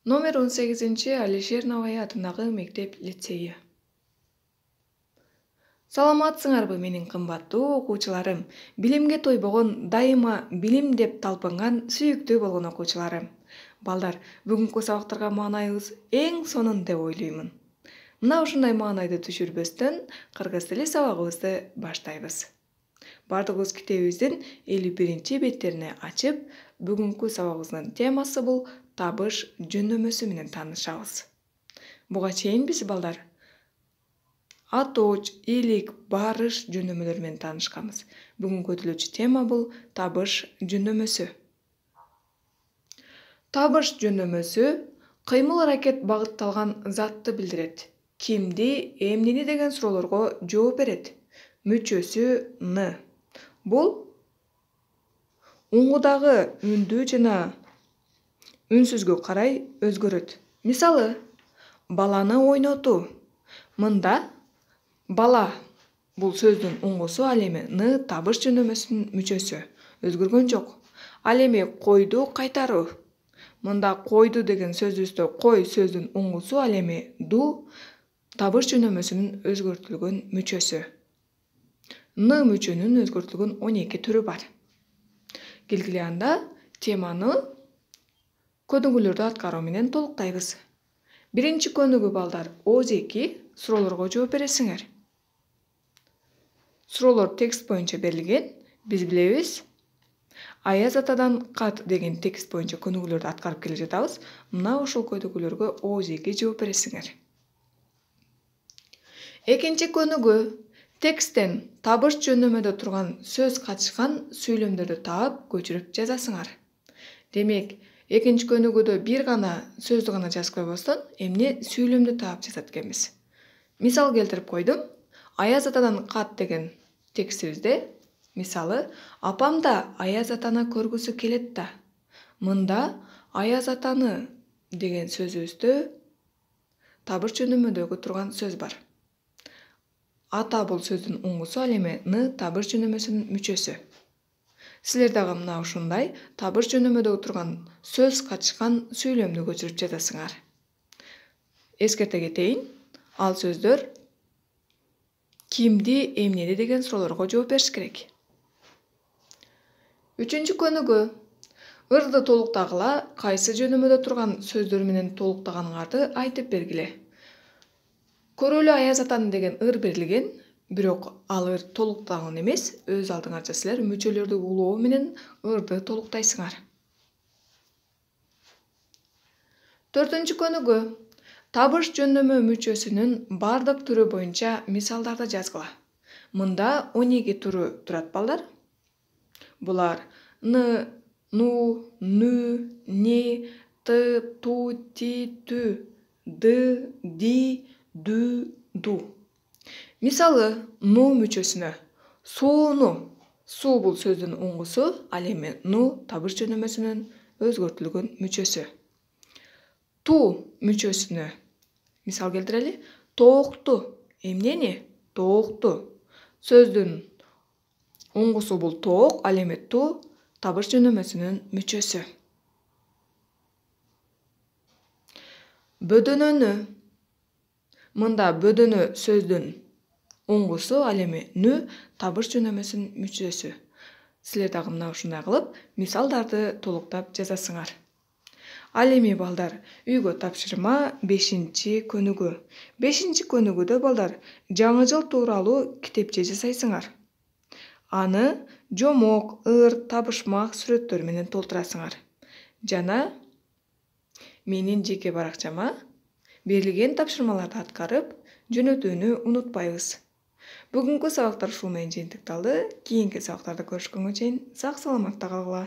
Номер 18 Алишер Набай атындагы мектеп-лицейи. Саламатсыңарбы менин кымбаттуу окуучуларым, билимге тойбогон, дайыма билим деп талпынган сүйүктүү болгон окуучуларым. Балдар, бүгүнкү сабактарга маанайыбыз эң сонун деп ойлоймун. Мына ушундай маанайды түшүрбөстөн кыргыз тили сабагыбызды баштайбыз. Бардыгыбыз китебибиздин 51 беттерине ачып, бүгүнкү сабагыбыздын темасы бул табыш жөнөмөсү менен таанышабыз. Буга чейин биз балдар аточ, илик, барыш жөнөмөлөрү менен таанышканбыз. Бүгүнкү өтүлүүчү тема бул табыш жөнөмөсү. Табыш жөнөмөсү кыймыл аракет багытталган затты билдирет. Кимди, эмнени деген суроолорго жооп берет. Мүчөсү н. Бул уңгудагы үндүү жана үнсүзгө карай өзгөрөт. Мисалы, баланы ойнотуу. Мында бала бул сөздүн уңгусу, ал эми н табыш жөнөмөсүнүн мүчөсү. Өзгөргөн жок. Ал эми койду кайтаруу. Мында койду деген сөзүбүздө кой сөздүн уңгусу, ал эми ду табыш жөнөмөсүнүн өзгөртүлгөн мүчөсү. Н мүчөнүн өзгөртүлгөн 12 түрү бар. Келгиле анда теманы көнүгүүлөрдү аткаруу менен толуктайбыз. Биринчи көнүгүү балдар ооз-2 суроолорго жооп бересиңер. Суроолор текст боюнча берилген. Биз билебиз, Аяз атадан кат деген текст боюнча көнүгүүлөрдү аткарып келе жатабыз. Мына ушул көнүгүүлөргө ооз-2 жооп бересиңер. Экинчи көнүгүү тексттен табыш жөнөмөдө турган сөз катышкан сүйлөмдөрдү таап, көчүрүп жазасыңар. Демек, экинчи көнүгүүдө бир гана сөздү гана жазып койбостон, эмне сүйлөмдү таап жазат экенбиз. Мисал келтирип койдум. Аяз атадан кат деген текстибизде, мисалы, апам да Аяз атаны көргүсү келет да. Мында Аяз атаны деген сөзүбүздө табыш жөнөмөдөгү турган сөз бар. Ата бул сөздүн уңгусу, ал эми н табыш жөнөмөсүнүн мүчөсү. Силер дагы мына ушундай табыш жөнөмөдөгү турган сөз катышкан сүйлөмдү көчүрүп жазасыңар. Эскерте кетейин, ал сөздөр кимди, эмнени деген суроолорго жооп бериш керек. Үчүнчү көнүгүү ырды толуктагыла, кайсы жөнөмөдө турган сөздөр менен толуктаганыңарды айтып бергиле. Көрөлү Аяз атаны деген ыр берилген, бирок ал ыр толуктаган эмес, өз алдыңарча силер мүчөлөрдү улоо менен ырды толуктайсыңар. Төртүнчү көнүгүү табыш жөнөмө мүчөсүнүн бардык түрү боюнча мисалдарды жазгыла. Мында 12 түрү турат балдар. Булар н, ну, нү, не, ты, ту, ти, тү, ды, ди, ду, ду. Мисалы, ну мүчөсүнө сууну. Суу бул сөздүн уңгусу, ал эми ну табыш жөнөмөсүнүн өзгөртүлгөн мүчөсү. Ту мүчөсүнө мисал келтирели. Тоокту. Эмнени? Тоокту. Сөздүн уңгусу бул тоок, ал эми ту табыш жөнөмөсүнүн мүчөсү. Бөдөнөнү. Мында бөдөнө сөздүн уңгусу, ал эми нү табыш жөнөмөсүнүн мүчөсү. Силер дагы мына ушундай кылып мисалдарды толуктап жазасыңар. Ал эми балдар, үйгө тапшырма 5-чи көнүгүү. 5-чи көнүгүүдө балдар жаңы жыл тууралуу китепче жасайсыңар. Аны жомок, ыр, табышмак сүрөттөр менен толтурасыңар. Жана менин жеке баракчама берилген тапшырмаларды аткарып, жөнөтүүнү унутпайбыз. Бүгүнкү сабактар ушул менен жыйынтыкталды. Кийинки сабактарда көрүшкөнгө чейин сак саламатта калгыла.